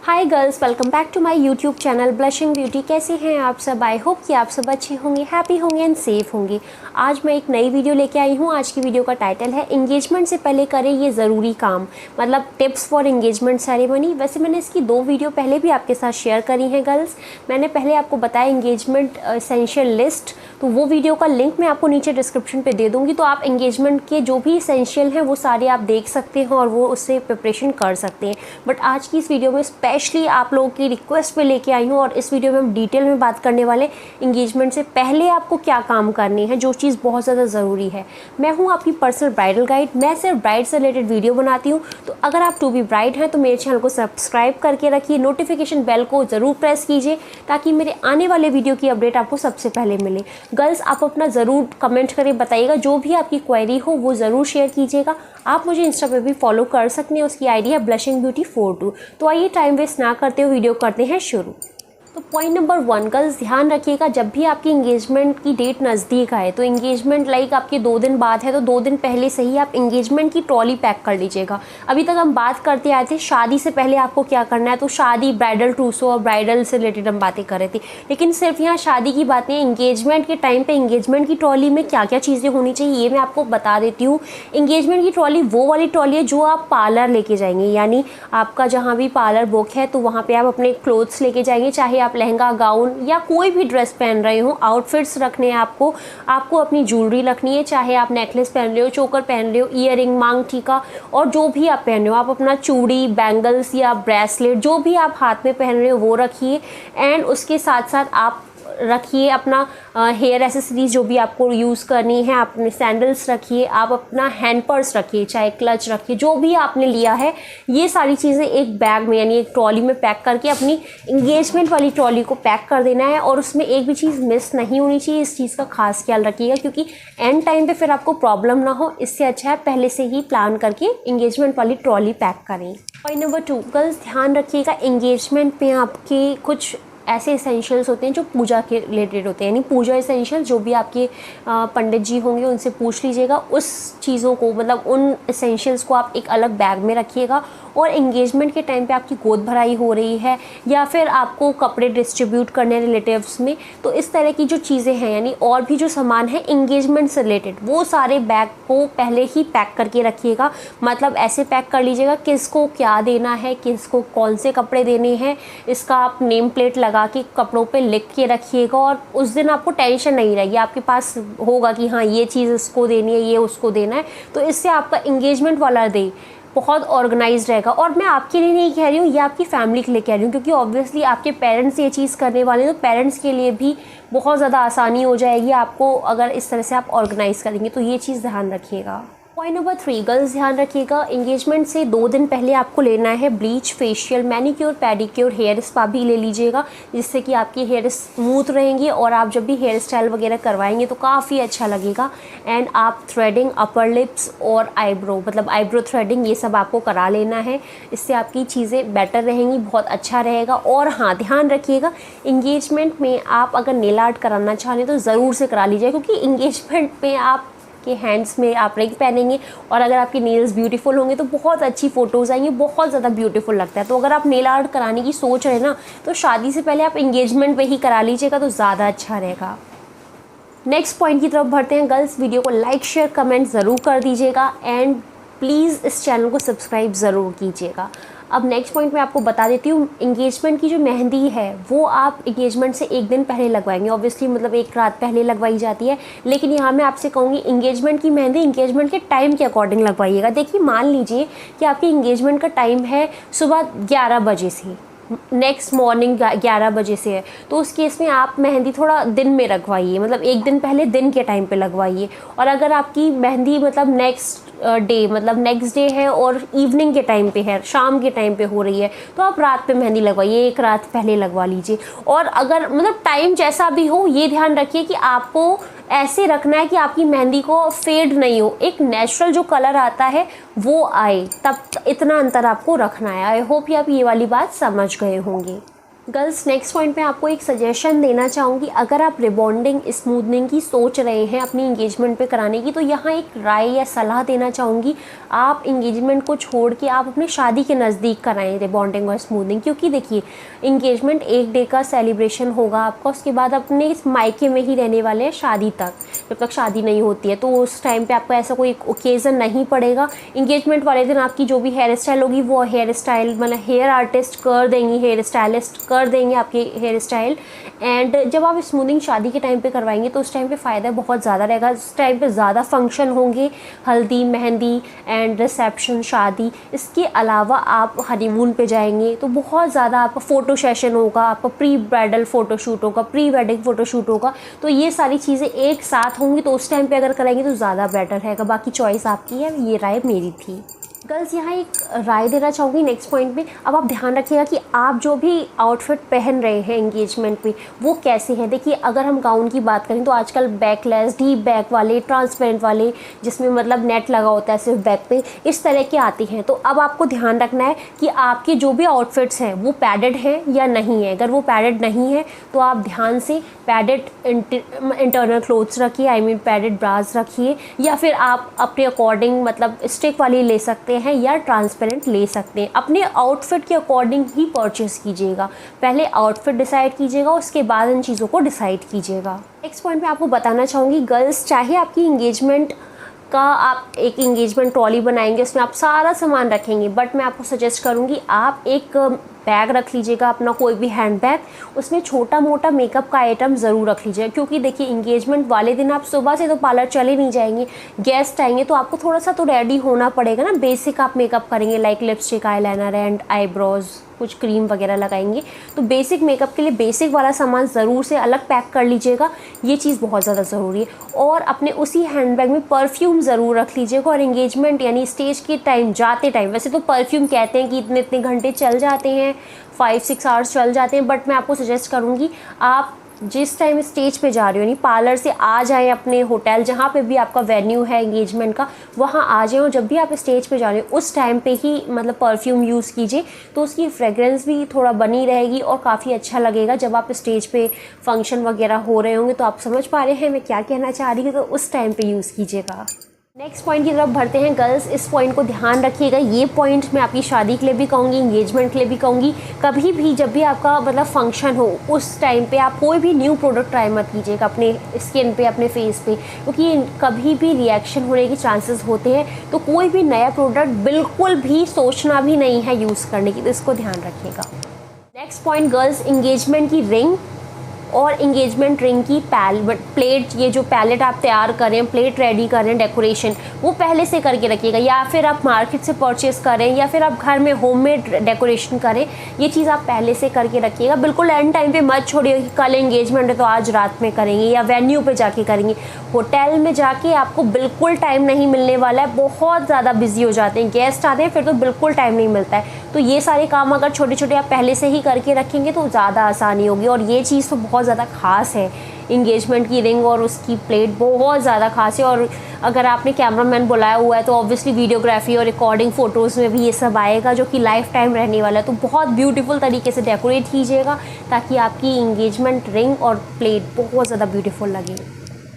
Hi girls, welcome back to my YouTube channel blushing beauty. कैसे हैं आप सब? आई होप कि आप सब अच्छे होंगे, हैप्पी होंगे एंड सेफ होंगे। आज मैं एक नई वीडियो लेके आई हूँ। आज की वीडियो का टाइटल है एंगेजमेंट से पहले करें ये ज़रूरी काम, मतलब टिप्स फॉर एंगेजमेंट सेरेमनी। वैसे मैंने इसकी 2 वीडियो पहले भी आपके साथ शेयर करी हैं गर्ल्स। मैंने पहले आपको बताया एंगेजमेंट एसेंशियल लिस्ट, तो वो वीडियो का लिंक मैं आपको नीचे डिस्क्रिप्शन पे दे दूँगी। तो आप एंगेजमेंट के जो भी एसेंशियल हैं वो सारे आप देख सकते हैं और वो उससे प्रिपरेशन कर सकते हैं। बट आज की इस वीडियो में स्पेशली आप लोगों की रिक्वेस्ट पे लेके आई हूँ और इस वीडियो में हम डिटेल में बात करने वाले एंगेजमेंट से पहले आपको क्या काम करने हैं, जो चीज़ बहुत ज़्यादा ज़रूरी है। मैं हूँ आपकी पर्सनल ब्राइडल गाइड। मैं सिर्फ ब्राइड से रिलेटेड वीडियो बनाती हूँ। तो अगर आप टू बी ब्राइड हैं तो मेरे चैनल को सब्सक्राइब करके रखिए, नोटिफिकेशन बेल को ज़रूर प्रेस कीजिए ताकि मेरे आने वाले वीडियो की अपडेट आपको सबसे पहले मिले। गर्ल्स, आप अपना ज़रूर कमेंट करके बताइएगा, जो भी आपकी क्वेरी हो वो ज़रूर शेयर कीजिएगा। आप मुझे इंस्टा पे भी फॉलो कर सकते हैं, उसकी आईडी है ब्लशिंग ब्यूटी 42। तो आइए टाइम वेस्ट ना करते हुए वीडियो करते हैं शुरू। तो पॉइंट नंबर 1 गर्ल्स, ध्यान रखिएगा, जब भी आपकी इंगेजमेंट की डेट नज़दीक आए, तो इंगेजमेंट लाइक आपके 2 दिन बाद है तो 2 दिन पहले से ही आप इंगेजमेंट की ट्रॉली पैक कर लीजिएगा। अभी तक हम बात करते आए थे शादी से पहले आपको क्या करना है, तो शादी, ब्राइडल ट्रूसो और ब्राइडल से रिलेटेड हम बातें कर रहे थे। लेकिन सिर्फ यहाँ शादी की बात नहीं, इंगेजमेंट के टाइम पर इंगेजमेंट की ट्रॉली में क्या क्या चीज़ें होनी चाहिए ये मैं आपको बता देती हूँ। इंगेजमेंट की ट्रॉली वो वाली ट्रॉली है जो आप पार्लर लेके जाएंगे, यानी आपका जहाँ भी पार्लर बुक है तो वहाँ पर आप अपने क्लोथ्स लेके जाएंगे, चाहे आप लहंगा, गाउन या कोई भी ड्रेस पहन रहे हो, आउटफिट्स रखने हैं आपको अपनी ज्वेलरी रखनी है, चाहे आप नेकलेस पहन रहे हो, चोकर पहन रहे हो, ईयरिंग, मांग टीका और जो भी आप पहन रहे हो, आप अपना चूड़ी, बैंगल्स या ब्रेसलेट जो भी आप हाथ में पहन रहे हो वो रखिए। एंड उसके साथ साथ आप रखिए अपना हेयर एसेसरीज जो भी आपको यूज़ करनी है, अपने सैंडल्स रखिए, आप अपना हैंड पर्स रखिए, चाहे क्लच रखिए, जो भी आपने लिया है ये सारी चीज़ें एक बैग में यानी एक ट्रॉली में पैक करके अपनी इंगेजमेंट वाली ट्रॉली को पैक कर देना है। और उसमें एक भी चीज़ मिस नहीं होनी चाहिए, इस चीज़ का खास ख्याल रखिएगा क्योंकि एंड टाइम पे फिर आपको प्रॉब्लम ना हो। इससे अच्छा है पहले से ही प्लान करके इंगेजमेंट वाली ट्रॉली पैक करें। पॉइंट नंबर 2 गर्ल्स, ध्यान रखिएगा, इंगेजमेंट पे आपके कुछ ऐसे एसेंशियल्स होते हैं जो पूजा के रिलेटेड होते हैं, यानी पूजा एसेंशियल जो भी आपके पंडित जी होंगे उनसे पूछ लीजिएगा। उस चीज़ों को, मतलब उन एसेंशियल्स को आप एक अलग बैग में रखिएगा। और एंगेजमेंट के टाइम पे आपकी गोद भराई हो रही है या फिर आपको कपड़े डिस्ट्रीब्यूट करने रिलेटिव्स में, तो इस तरह की जो चीज़ें हैं यानी और भी जो सामान है एंगेजमेंट से रिलेटेड, वो सारे बैग को पहले ही पैक करके रखिएगा। मतलब ऐसे पैक कर लीजिएगा किसको क्या देना है, किसको कौन से कपड़े देने हैं, इसका आप नेम प्लेट लगा के कपड़ों पे लिख के रखिएगा। और उस दिन आपको टेंशन नहीं रहेगी, आपके पास होगा कि हाँ ये चीज़ इसको देनी है, ये उसको देना है। तो इससे आपका इंगेजमेंट वाला डे बहुत ऑर्गेनाइज रहेगा। और मैं आपके लिए नहीं कह रही हूँ, ये आपकी फैमिली के लिए कह रही हूँ क्योंकि ऑब्वियसली आपके पेरेंट्स ये चीज़ करने वाले हैं, तो पेरेंट्स के लिए भी बहुत ज़्यादा आसानी हो जाएगी आपको अगर इस तरह से आप ऑर्गेनाइज़ करेंगे। तो ये चीज़ ध्यान रखिएगा। पॉइंट नंबर 3 गर्ल्स, ध्यान रखिएगा, इंगेजमेंट से 2 दिन पहले आपको लेना है bleach, facial, manicure, pedicure, hair spa भी ले लीजिएगा, जिससे कि आपकी हेयर स्मूथ रहेंगी और आप जब भी हेयर स्टाइल वगैरह करवाएंगे तो काफ़ी अच्छा लगेगा। एंड आप थ्रेडिंग, अपर लिप्स और आईब्रो, मतलब आईब्रो थ्रेडिंग, ये सब आपको करा लेना है। इससे आपकी चीज़ें बेटर रहेंगी, बहुत अच्छा रहेगा। और हाँ, ध्यान रखिएगा, इंगेजमेंट में आप अगर नेल आर्ट कराना चाह रहे हैं तो ज़रूर से करा लीजिए क्योंकि इंगेजमेंट में आप के हैंड्स में आप रिंग पहनेंगे और अगर आपके नेल्स ब्यूटीफुल होंगे तो बहुत अच्छी फ़ोटोज़ आएंगी, बहुत ज़्यादा ब्यूटीफुल लगता है। तो अगर आप नेल आर्ट कराने की सोच रहे हैं ना, तो शादी से पहले आप इंगेजमेंट पे ही करा लीजिएगा तो ज़्यादा अच्छा रहेगा। नेक्स्ट पॉइंट की तरफ बढ़ते हैं गर्ल्स। वीडियो को लाइक, शेयर, कमेंट ज़रूर कर दीजिएगा एंड प्लीज़ इस चैनल को सब्सक्राइब ज़रूर कीजिएगा। अब नेक्स्ट पॉइंट मैं आपको बता देती हूँ, इंगेजमेंट की जो मेहंदी है वो आप इंगेजमेंट से 1 दिन पहले लगवाएंगे। ऑब्वियसली मतलब 1 रात पहले लगवाई जाती है, लेकिन यहाँ मैं आपसे कहूँगी इंगेजमेंट की मेहंदी इंगेजमेंट के टाइम के अकॉर्डिंग लगवाइएगा। देखिए, मान लीजिए कि आपकी इंगेजमेंट का टाइम है सुबह 11 बजे से, नेक्स्ट मॉर्निंग 11 बजे से है, तो उस केस में आप मेहंदी थोड़ा दिन में रखवाइए, मतलब 1 दिन पहले दिन के टाइम पे लगवाइए। और अगर आपकी मेहंदी मतलब नेक्स्ट डे, मतलब नेक्स्ट डे है और इवनिंग के टाइम पे है, शाम के टाइम पे हो रही है, तो आप रात पे मेहंदी लगवाइए, 1 रात पहले लगवा लीजिए। और अगर मतलब टाइम जैसा भी हो, ये ध्यान रखिए कि आपको ऐसे रखना है कि आपकी मेहंदी को फेड नहीं हो, एक नेचुरल जो कलर आता है वो आए, तब इतना अंतर आपको रखना है। आई होप कि आप ये वाली बात समझ गए होंगे। गर्ल्स नेक्स्ट पॉइंट पे आपको एक सजेशन देना चाहूँगी, अगर आप रिबॉन्डिंग स्मूथनिंग की सोच रहे हैं अपनी इंगेजमेंट पे कराने की, तो यहाँ एक राय या सलाह देना चाहूँगी, आप इंगेजमेंट को छोड़ के आप अपने शादी के नज़दीक कराएं रिबॉन्डिंग और स्मूथनिंग। क्योंकि देखिए इंगेजमेंट एक डे का सेलिब्रेशन होगा आपका, उसके बाद अपने इस मायके में ही रहने वाले हैं शादी तक, जब तक शादी नहीं होती है। तो उस टाइम पे आपका ऐसा कोई ओकेज़न नहीं पड़ेगा। इंगेजमेंट वाले दिन आपकी जो भी हेयर स्टाइल होगी वो हेयर स्टाइल मतलब हेयर आर्टिस्ट कर देंगी, हेयर स्टाइलिस्ट कर देंगे आपके हेयर स्टाइल। एंड जब आप स्मूथिंग शादी के टाइम पे करवाएंगे तो उस टाइम पे फ़ायदा बहुत ज़्यादा रहेगा। उस टाइम पे ज़्यादा फंक्शन होंगे, हल्दी, मेहंदी एंड रिसेप्शन, शादी। इसके अलावा आप हनीमून पे जाएंगे तो बहुत ज़्यादा आपका फ़ोटो सेशन होगा, आपका प्री ब्राइडल फ़ोटोशूट होगा, प्री वेडिंग फ़ोटोशूट होगा। तो ये सारी चीज़ें एक साथ होंगी, तो उस टाइम पे अगर कराएंगे तो ज़्यादा बेटर रहेगा। बाकी चॉइस आपकी है, ये राय मेरी थी। गर्ल्स यहाँ एक राय देना चाहूँगी नेक्स्ट पॉइंट पे। अब आप ध्यान रखिएगा कि आप जो भी आउटफिट पहन रहे हैं एंगेजमेंट पे वो कैसे हैं। देखिए अगर हम गाउन की बात करें तो आजकल बैकलेस, डीप बैक वाले, ट्रांसपेरेंट वाले, जिसमें मतलब नेट लगा होता है सिर्फ बैक पे, इस तरह के आती हैं। तो अब आपको ध्यान रखना है कि आपके जो भी आउटफिट्स हैं वो पैडेड हैं या नहीं है। अगर वो पैडेड नहीं है तो आप ध्यान से पैडेड इंटरनल क्लोथ्स रखिए, आई मीन पैडेड ब्रास रखिए, या फिर आप अपने अकॉर्डिंग मतलब स्टिक वाली ले सकते हैं या ट्रांसपेरेंट ले सकते हैं। अपने आउटफिट के अकॉर्डिंग ही परचेस कीजिएगा। पहले आउटफिट डिसाइड कीजिएगा, उसके बाद इन चीज़ों को डिसाइड कीजिएगा। नेक्स्ट पॉइंट पे आपको बताना चाहूँगी गर्ल्स, चाहे आपकी इंगेजमेंट का आप एक इंगेजमेंट ट्रॉली बनाएंगे, उसमें आप सारा सामान रखेंगे, बट मैं आपको सजेस्ट करूँगी आप एक बैग रख लीजिएगा अपना, कोई भी हैंड बैग, उसमें छोटा मोटा मेकअप का आइटम ज़रूर रख लीजिएगा। क्योंकि देखिए इंगेजमेंट वाले दिन आप सुबह से तो पार्लर चले नहीं जाएंगे, गेस्ट आएंगे तो आपको थोड़ा सा तो रेडी होना पड़ेगा ना। बेसिक आप मेकअप करेंगे like lipstick, eyeliner and eyebrows, कुछ क्रीम वगैरह लगाएंगे, तो बेसिक मेकअप के लिए बेसिक वाला सामान ज़रूर से अलग पैक कर लीजिएगा। ये चीज़ बहुत ज़्यादा ज़रूरी है। और अपने उसी हैंडबैग में परफ्यूम ज़रूर रख लीजिएगा। और एंगेजमेंट यानी स्टेज के टाइम जाते टाइम, वैसे तो परफ्यूम कहते हैं कि इतने इतने घंटे चल जाते हैं, 5-6 आवर्स चल जाते हैं, बट मैं आपको सजेस्ट करूँगी आप जिस टाइम स्टेज पे जा रहे हो यानी पार्लर से आ जाएं अपने होटल जहाँ पे भी आपका वेन्यू है एंगेजमेंट का, वहाँ आ जाएं। और जब भी आप स्टेज पे जा रहे हो उस टाइम पे ही मतलब परफ्यूम यूज़ कीजिए, तो उसकी फ्रेगरेंस भी थोड़ा बनी रहेगी और काफ़ी अच्छा लगेगा। जब आप स्टेज पे फंक्शन वगैरह हो रहे होंगे तो आप समझ पा रहे हैं मैं क्या कहना चाह रही हूँ, तो उस टाइम पे यूज़ कीजिएगा। नेक्स्ट पॉइंट की तरफ बढ़ते हैं गर्ल्स। इस पॉइंट को ध्यान रखिएगा, ये पॉइंट मैं आपकी शादी के लिए भी कहूँगी, इंगेजमेंट के लिए भी कहूँगी। कभी भी जब भी आपका मतलब फंक्शन हो उस टाइम पे आप कोई भी न्यू प्रोडक्ट ट्राई मत कीजिएगा अपने स्किन पे, अपने फेस पे, क्योंकि कभी भी रिएक्शन होने के चांसेस होते हैं। तो कोई भी नया प्रोडक्ट बिल्कुल भी सोचना भी नहीं है यूज़ करने की, तो इसको ध्यान रखिएगा। नेक्स्ट पॉइंट गर्ल्स, इंगेजमेंट की रिंग और इंगेजमेंट रिंग की प्लेट, ये जो पैलेट आप तैयार करें, प्लेट रेडी करें, डेकोरेशन वो पहले से करके रखिएगा। या फिर आप मार्केट से परचेज़ करें या फिर आप घर में होममेड डेकोरेशन करें, ये चीज़ आप पहले से करके रखिएगा। बिल्कुल एंड टाइम पे मत छोड़िए कि कल एंगेजमेंट है तो आज रात में करेंगे या वेन्यू पे जाके करेंगे। होटल में जाके आपको बिल्कुल टाइम नहीं मिलने वाला है, बहुत ज़्यादा बिजी हो जाते हैं, गेस्ट आते हैं फिर तो बिल्कुल टाइम नहीं मिलता है। तो ये सारे काम अगर छोटे छोटे आप पहले से ही करके रखेंगे तो ज़्यादा आसानी होगी। और ये चीज़ तो बहुत ज़्यादा ख़ास है, इंगेजमेंट की रिंग और उसकी प्लेट बहुत ज़्यादा खास है। और अगर आपने कैमरामैन बुलाया हुआ है तो ऑब्वियसली वीडियोग्राफी और रिकॉर्डिंग फ़ोटोज़ में भी ये सब आएगा, जो कि लाइफ टाइम रहने वाला है। तो बहुत ब्यूटीफुल तरीके से डेकोरेट कीजिएगा ताकि आपकी इंगेजमेंट रिंग और प्लेट बहुत ज़्यादा ब्यूटीफुल लगे।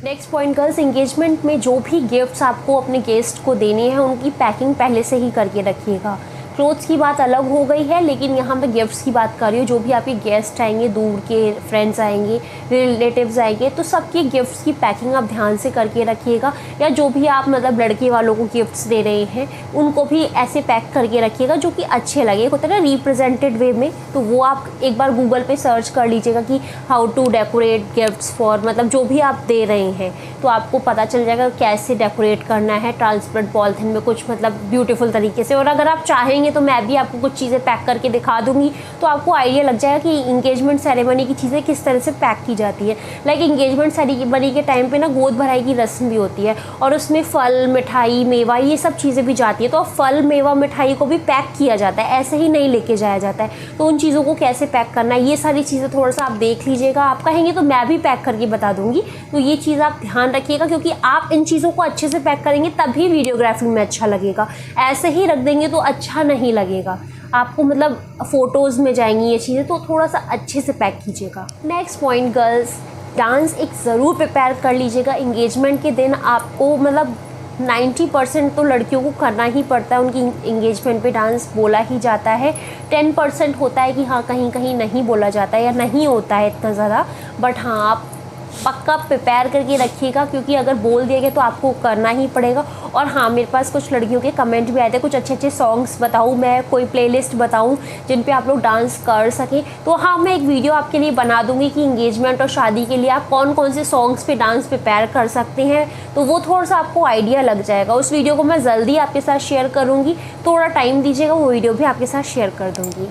नेक्स्ट पॉइंट गर्ल्स, इंगेजमेंट में जो भी गिफ्ट्स आपको अपने गेस्ट को देने हैं उनकी पैकिंग पहले से ही करके रखिएगा। क्लोथ्स की बात अलग हो गई है, लेकिन यहाँ पे गिफ्ट्स की बात कर रही हूँ। जो भी आपके गेस्ट आएंगे, दूर के फ्रेंड्स आएंगे, रिलेटिव्स आएंगे, तो सबके गिफ्ट्स की पैकिंग आप ध्यान से करके रखिएगा। या जो भी आप मतलब लड़के वालों को गिफ्ट्स दे रहे हैं उनको भी ऐसे पैक करके रखिएगा जो कि अच्छे लगे, होता है ना रिप्रेजेंटेड वे में। तो वो आप एक बार गूगल पे सर्च कर लीजिएगा कि how to decorate gifts for, मतलब जो भी आप दे रहे हैं तो आपको पता चल जाएगा कैसे डेकोरेट करना है ट्रांसपेरेंट पॉलिथीन में, कुछ मतलब ब्यूटीफुल तरीके से। और अगर आप चाहेंगे तो मैं भी आपको कुछ चीज़ें पैक करके दिखा दूंगी, तो आपको आइडिया लग जाएगा कि इंगेजमेंट सेरेमनी की चीज़ें किस तरह से पैक की जाती है। लाइक इंगेजमेंट सेरेमनी के टाइम पे ना गोद भराई की रस्म भी होती है और उसमें फल, मिठाई, मेवा, ये सब चीज़ें भी जाती है। तो फल, मेवा, मिठाई को भी पैक किया जाता है, ऐसे ही नहीं लेके जाया जाता है। तो उन चीज़ों को कैसे पैक करना है ये सारी चीज़ें थोड़ा सा आप देख लीजिएगा। आप कहेंगे तो मैं भी पैक करके बता दूंगी, तो ये चीज़ आप ध्यान रखिएगा, क्योंकि आप इन चीज़ों को अच्छे से पैक करेंगे तभी वीडियोग्राफी में अच्छा लगेगा। ऐसे ही रख देंगे तो अच्छा नहीं लगेगा आपको, मतलब फ़ोटोज़ में जाएंगी ये चीज़ें, तो थोड़ा सा अच्छे से पैक कीजिएगा। नेक्स्ट पॉइंट गर्ल्स, डांस एक ज़रूर प्रिपेयर कर लीजिएगा। इंगेजमेंट के दिन आपको मतलब 90% तो लड़कियों को करना ही पड़ता है, उनकी इंगेजमेंट पे डांस बोला ही जाता है। 10% होता है कि हाँ कहीं कहीं नहीं बोला जाता है या नहीं होता है इतना ज़्यादा, बट हाँ आप पक्का प्रिपेयर करके रखिएगा, क्योंकि अगर बोल दिया गया तो आपको करना ही पड़ेगा। और हाँ, मेरे पास कुछ लड़कियों के कमेंट भी आए थे, कुछ अच्छे अच्छे सॉन्ग्स बताऊँ मैं, कोई प्लेलिस्ट बताऊँ जिन पे आप लोग डांस कर सकें। तो हाँ, मैं एक वीडियो आपके लिए बना दूँगी कि इंगेजमेंट और शादी के लिए आप कौन कौन से सॉन्ग्स पे डांस प्रिपेयर कर सकते हैं, तो वो थोड़ा सा आपको आइडिया लग जाएगा। उस वीडियो को मैं जल्दी आपके साथ शेयर करूँगी, थोड़ा टाइम दीजिएगा, वो वीडियो भी आपके साथ शेयर कर दूँगी।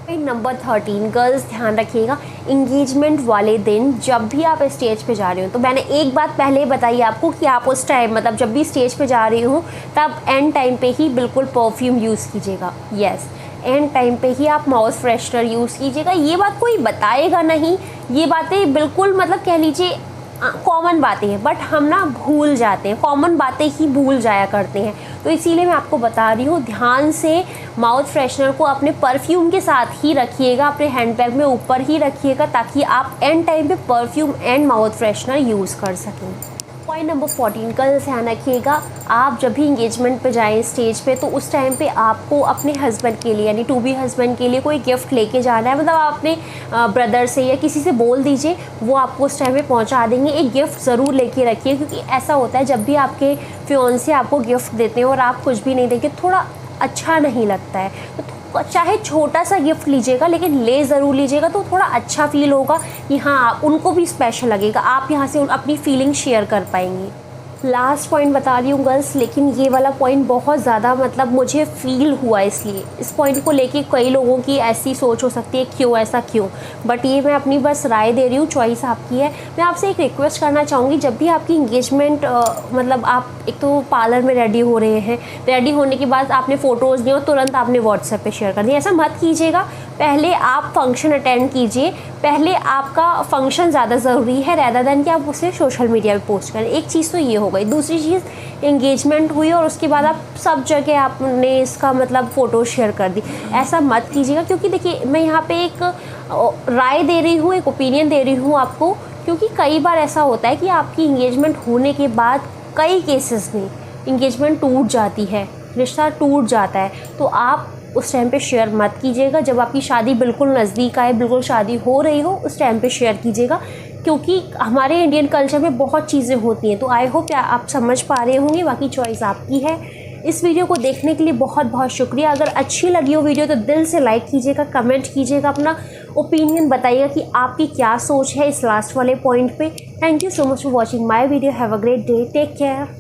नंबर 13 गर्ल्स, ध्यान रखिएगा इंगेजमेंट वाले दिन जब भी आप स्टेज पे जा रहे हो, तो मैंने एक बात पहले बताई आपको कि आप उस टाइम मतलब जब भी स्टेज पे जा रही हो तब एंड टाइम पे ही बिल्कुल परफ्यूम यूज़ कीजिएगा। यस, एंड टाइम पे ही आप माउथ फ्रेशनर यूज़ कीजिएगा। ये बात कोई बताएगा नहीं, ये बातें बिल्कुल मतलब कह लीजिए कॉमन बातें हैं, बट हम ना भूल जाते हैं, कॉमन बातें ही भूल जाया करते हैं। तो इसीलिए मैं आपको बता रही हूँ, ध्यान से माउथ फ्रेशनर को अपने परफ्यूम के साथ ही रखिएगा, अपने हैंडबैग में ऊपर ही रखिएगा, ताकि आप एंड टाइम पे perfume and mouth freshener use कर सकें। पॉइंट नंबर 14 का ध्यान रखिएगा, आप जब भी इंगेजमेंट पे जाएं स्टेज पे, तो उस टाइम पे आपको अपने हस्बैंड के लिए यानी टू बी हस्बैंड के लिए कोई गिफ्ट लेके जाना है। मतलब आप अपने ब्रदर से या किसी से बोल दीजिए, वो आपको उस टाइम पे पहुंचा देंगे। एक गिफ्ट ज़रूर लेके रखिए, क्योंकि ऐसा होता है जब भी आपके फियांसे आपको गिफ्ट देते हैं और आप कुछ भी नहीं देंगे, थोड़ा अच्छा नहीं लगता है। तो चाहे छोटा सा गिफ्ट लीजिएगा, लेकिन ले ज़रूर लीजिएगा, तो थोड़ा अच्छा फील होगा कि हाँ उनको भी स्पेशल लगेगा, आप यहाँ से अपनी फीलिंग शेयर कर पाएंगी। लास्ट पॉइंट बता रही हूँ गर्ल्स, लेकिन ये वाला पॉइंट बहुत ज़्यादा मतलब मुझे फील हुआ, इसलिए इस पॉइंट को लेके कई लोगों की ऐसी सोच हो सकती है क्यों ऐसा क्यों, बट ये मैं अपनी बस राय दे रही हूँ, चॉइस आपकी है। मैं आपसे एक रिक्वेस्ट करना चाहूँगी, जब भी आपकी इंगेजमेंट मतलब आप एक तो पार्लर में रेडी हो रहे हैं, रेडी होने के बाद आपने फ़ोटोज़ ली और तुरंत आपने व्हाट्सएप पे शेयर कर दी, ऐसा मत कीजिएगा। पहले आप फंक्शन अटेंड कीजिए, पहले आपका फंक्शन ज़्यादा ज़रूरी है रैदर देन कि आप उसे सोशल मीडिया पे पोस्ट करें। एक चीज़ तो ये हो गई। दूसरी चीज़, एंगेजमेंट हुई और उसके बाद आप सब जगह आपने इसका मतलब फ़ोटो शेयर कर दी, ऐसा मत कीजिएगा। क्योंकि देखिए, मैं यहाँ पे एक राय दे रही हूँ, एक ओपिनियन दे रही हूँ आपको, क्योंकि कई बार ऐसा होता है कि आपकी इंगेजमेंट होने के बाद कई केसेस में इंगेजमेंट टूट जाती है, रिश्ता टूट जाता है, तो आप उस टाइम पे शेयर मत कीजिएगा। जब आपकी शादी बिल्कुल नज़दीक आए, बिल्कुल शादी हो रही हो, उस टाइम पे शेयर कीजिएगा, क्योंकि हमारे इंडियन कल्चर में बहुत चीज़ें होती हैं। तो आई होप आप समझ पा रहे होंगे, बाकी चॉइस आपकी है। इस वीडियो को देखने के लिए बहुत बहुत शुक्रिया। अगर अच्छी लगी हो वीडियो तो दिल से लाइक कीजिएगा, कमेंट कीजिएगा, अपना ओपिनियन बताइएगा कि आपकी क्या सोच है इस लास्ट वाले पॉइंट पे। Thank you so much for watching my video. Have a great day, take care.